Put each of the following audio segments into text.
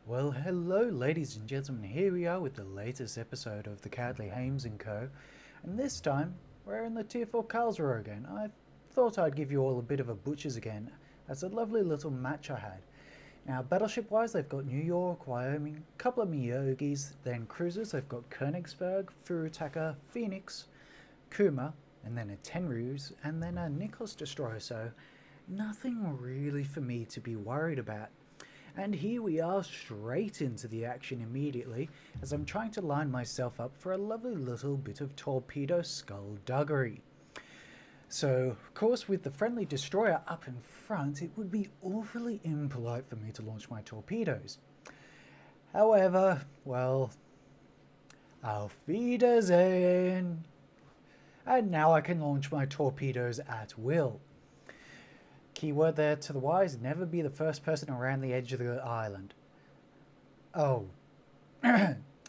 Well, hello ladies and gentlemen, here we are with the latest episode of the Cowardly Hames & Co. And this time, we're in the Tier 4 Karlsruhe again. I thought I'd give you all a bit of a butcher's again. That's a lovely little match I had. Now, battleship-wise, they've got New York, Wyoming, a couple of Miyagis, then cruisers, they've got Königsberg, Furutaka, Phoenix, Kuma, and then a Tenryus, and then a Nicholas destroyer, so nothing really for me to be worried about. And here we are straight into the action immediately, as I'm trying to line myself up for a lovely little bit of torpedo skullduggery. So, of course, with the friendly destroyer up in front, it would be awfully impolite for me to launch my torpedoes. However, well, auf Wiedersehen! And now I can launch my torpedoes at will. Keyword there to the wise, never be the first person around the edge of the island. Oh,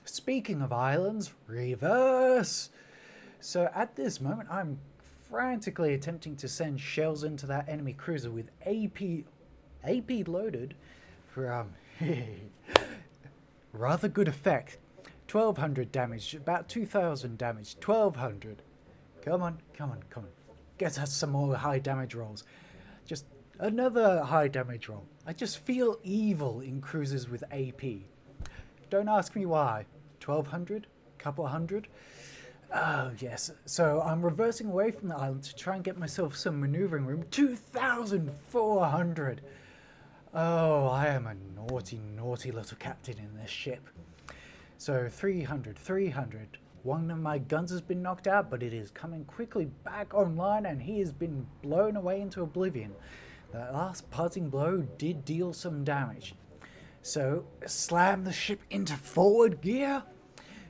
speaking of islands, reverse! So at this moment I'm frantically attempting to send shells into that enemy cruiser with AP loaded for rather good effect. 1200 damage, about 2000 damage, 1200. Come on. Get us some more high damage rolls. Just another high damage roll. I just feel evil in cruisers with AP. Don't ask me why. 1200? Couple hundred? Oh yes. So I'm reversing away from the island to try and get myself some maneuvering room. 2400! Oh, I am a naughty little captain in this ship. So 300. One of my guns has been knocked out, but it is coming quickly back online and he has been blown away into oblivion. That last parting blow did deal some damage. So, slam the ship into forward gear,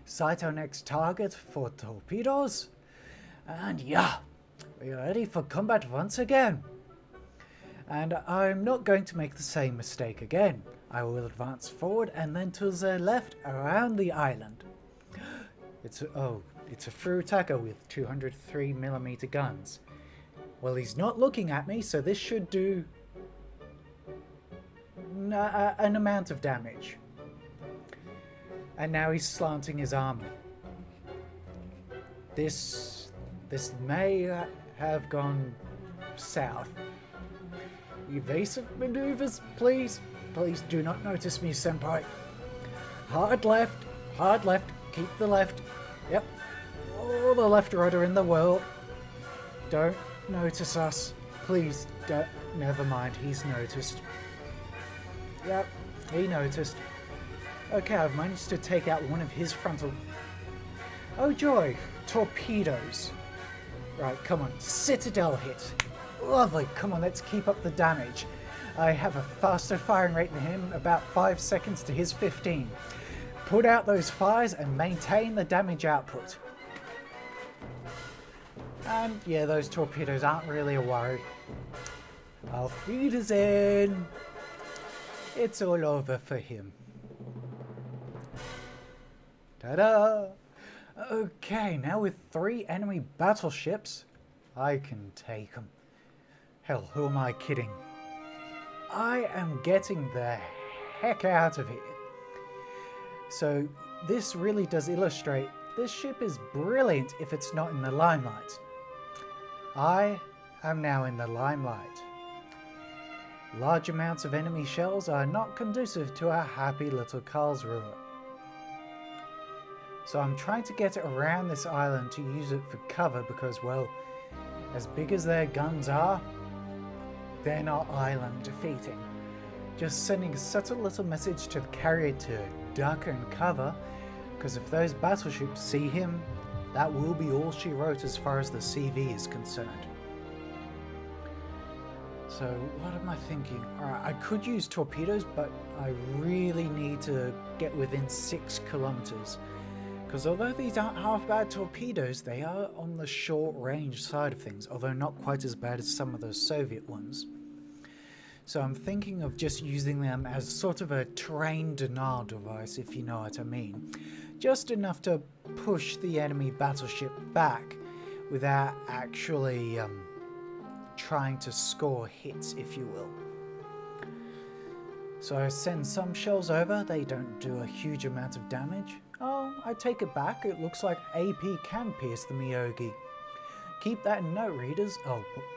sight our next target for torpedoes, and yeah, we are ready for combat once again. And I'm not going to make the same mistake again. I will advance forward and then to the left around the island. It's a Furutaka with 203mm guns. Well, he's not looking at me, so this should do an amount of damage. And now he's slanting his armor. This may have gone south. Evasive maneuvers, please. Please do not notice me, senpai. Hard left. Keep the left. Yep. All the left rudder in the world. Don't notice us. Please don't. Never mind, he's noticed. Yep, he noticed. Okay, I've managed to take out one of his frontal... Oh joy! Torpedoes. Right, come on. Citadel hit. Lovely. Come on, let's keep up the damage. I have a faster firing rate than him, about 5 seconds to his 15. Put out those fires and maintain the damage output. And yeah, those torpedoes aren't really a worry. Auf Wiedersehen! It's all over for him. Ta-da! Okay, now with 3 enemy battleships, I can take them. Hell, who am I kidding? I am getting the heck out of here. So this really does illustrate this ship is brilliant if it's not in the limelight. I am now in the limelight. Large amounts of enemy shells are not conducive to a happy little Karlsruhe. So I'm trying to get around this island to use it for cover because, well, as big as their guns are, they're not island defeating. Just sending such a little message to the carrier to duck and cover, because if those battleships see him, that will be all she wrote as far as the CV is concerned. So what am I thinking? Alright, I could use torpedoes, but I really need to get within 6 kilometers. Because although these aren't half bad torpedoes, they are on the short range side of things, although not quite as bad as some of the Soviet ones. So I'm thinking of just using them as sort of a terrain denial device, if you know what I mean. Just enough to push the enemy battleship back without actually trying to score hits, if you will. So I send some shells over, they don't do a huge amount of damage. Oh, I take it back, it looks like AP can pierce the Miyogi. Keep that in note,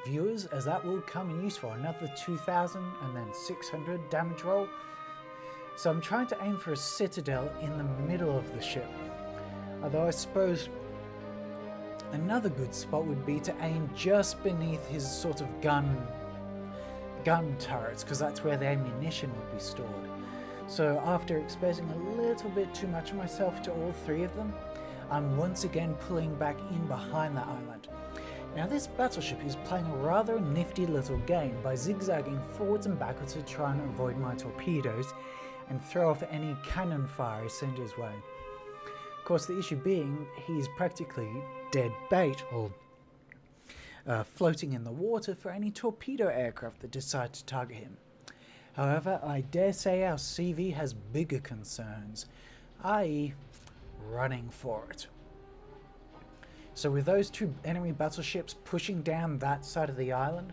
viewers, as that will come in use for another 2000 and then 600 damage roll. So I'm trying to aim for a citadel in the middle of the ship. Although I suppose another good spot would be to aim just beneath his sort of gun turrets, because that's where the ammunition would be stored. So after exposing a little bit too much of myself to all three of them, I'm once again pulling back in behind the island. Now this battleship is playing a rather nifty little game by zigzagging forwards and backwards to try and avoid my torpedoes and throw off any cannon fire I send his way. Of course, the issue being he's practically dead bait, or floating in the water for any torpedo aircraft that decide to target him. However, I dare say our CV has bigger concerns, i.e. running for it. So with those two enemy battleships pushing down that side of the island,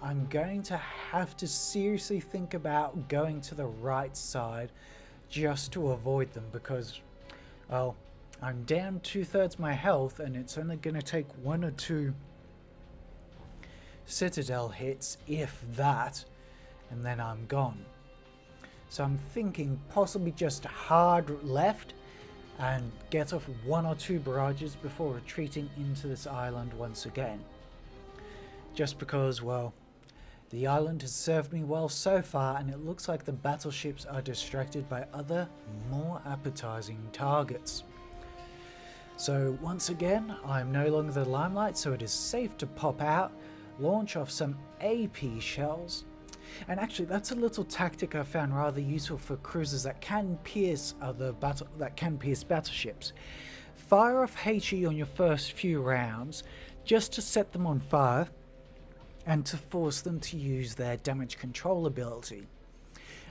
I'm going to have to seriously think about going to the right side just to avoid them, because, well, I'm down 2/3 my health and it's only going to take 1 or 2 citadel hits, if that, and then I'm gone. So I'm thinking possibly just hard left and get off 1 or 2 barrages before retreating into this island once again. Just because, well, the island has served me well so far, and it looks like the battleships are distracted by other, more appetizing targets. So once again, I'm no longer the limelight, so it is safe to pop out, launch off some AP shells. And actually, that's a little tactic I found rather useful for cruisers that can pierce battleships. Fire off HE on your first few rounds, just to set them on fire, and to force them to use their damage control ability.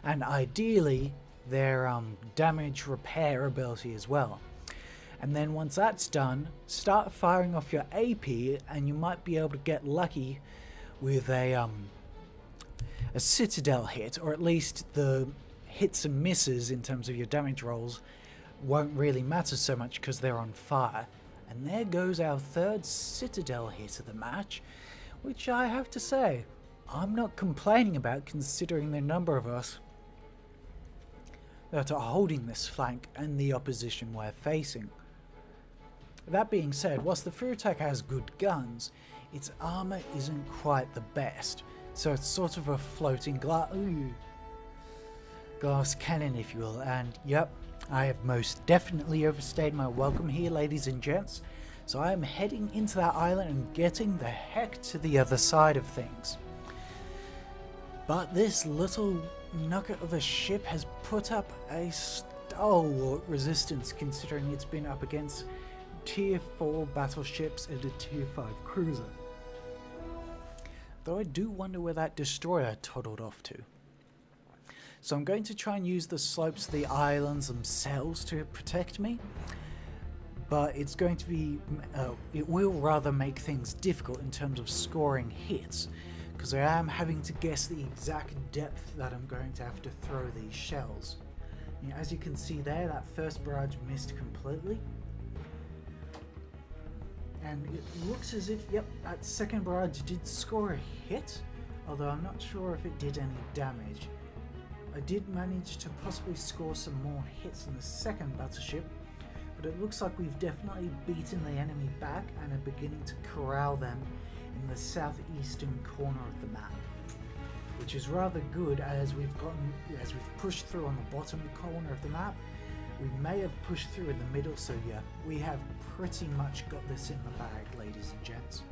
And ideally, their damage repair ability as well. And then once that's done, start firing off your AP, and you might be able to get lucky with a citadel hit, or at least the hits and misses in terms of your damage rolls won't really matter so much because they're on fire. And there goes our 3rd citadel hit of the match, which I have to say, I'm not complaining about considering the number of us that are holding this flank and the opposition we're facing. That being said, whilst the Furutak has good guns, its armour isn't quite the best. So it's sort of a floating glass cannon, if you will. And yep, I have most definitely overstayed my welcome here, ladies and gents. So I am heading into that island and getting the heck to the other side of things. But this little nugget of a ship has put up a stalwart resistance, considering it's been up against tier 4 battleships and a tier 5 cruiser. Though I do wonder where that destroyer toddled off to. So I'm going to try and use the slopes of the islands themselves to protect me. But it's going to be, it will rather make things difficult in terms of scoring hits, because I am having to guess the exact depth that I'm going to have to throw these shells. You know, as you can see there, that first barrage missed completely. And it looks as if, yep, that second barrage did score a hit, although I'm not sure if it did any damage. I did manage to possibly score some more hits in the second battleship, but it looks like we've definitely beaten the enemy back and are beginning to corral them in the southeastern corner of the map, which is rather good as we've pushed through on the bottom corner of the map. We may have pushed through in the middle, so yeah, we have pretty much got this in the bag, ladies and gents.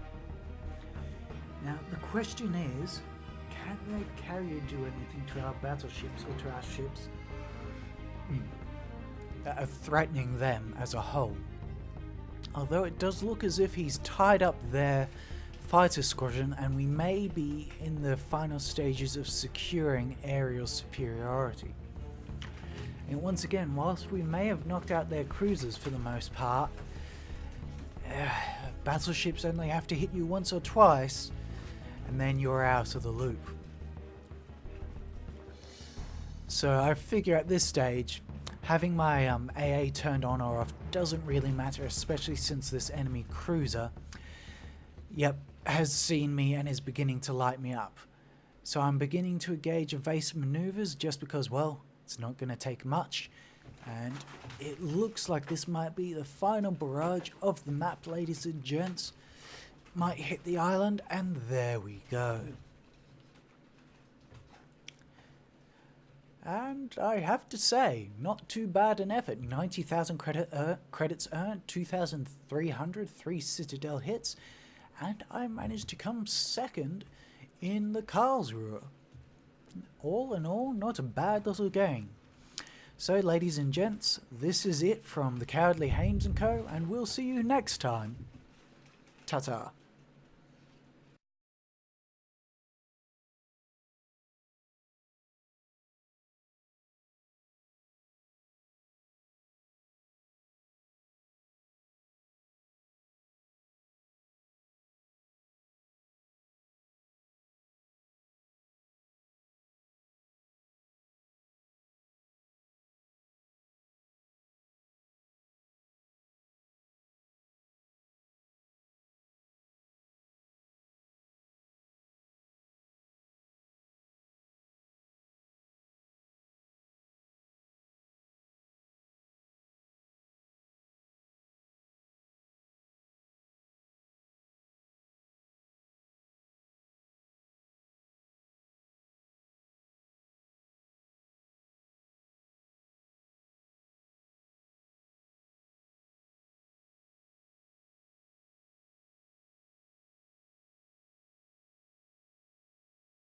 Now, the question is, can the carrier do anything to our battleships or to our ships that are threatening them as a whole? Although it does look as if he's tied up their fighter squadron, and we may be in the final stages of securing aerial superiority. And once again, whilst we may have knocked out their cruisers for the most part, battleships only have to hit you once or twice, and then you're out of the loop. So I figure at this stage, having my AA turned on or off doesn't really matter, especially since this enemy cruiser, has seen me and is beginning to light me up. So I'm beginning to engage evasive maneuvers just because, well, it's not going to take much. And it looks like this might be the final barrage of the map, ladies and gents. Might hit the island, and there we go. And I have to say, not too bad an effort. 90,000 credits earned, 2,300, 3 Citadel hits, and I managed to come second in the Karlsruhe. All in all, not a bad little game. So, ladies and gents, this is it from the Cowardly Hames & Co., and we'll see you next time. Ta-ta.